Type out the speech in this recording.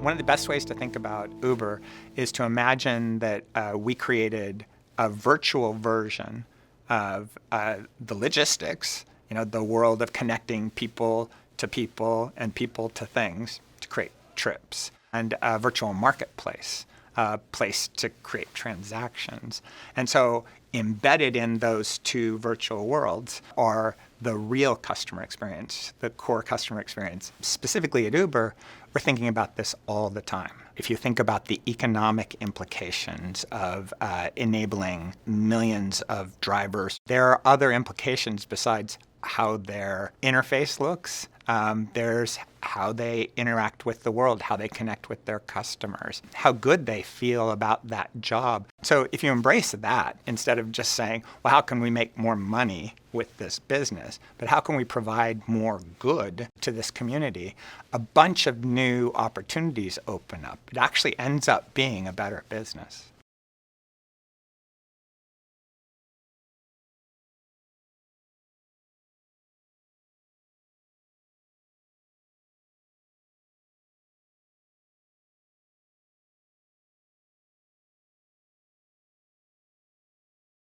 One of the best ways to think about Uber is to imagine that we created a virtual version of the logistics, the world of connecting people and people to things to create trips, and a virtual marketplace, a place to create transactions. And so embedded in those two virtual worlds are the real customer experience, the core customer experience. Specifically at Uber, we're thinking about this all the time. If you think about the economic implications of enabling millions of drivers, there are other implications besides how their interface looks. There's how they interact with the world, how they connect with their customers, how good they feel about that job. So if you embrace that, instead of just saying, well, how can we make more money with this business, but how can we provide more good to this community, a bunch of new opportunities open up. It actually ends up being a better business.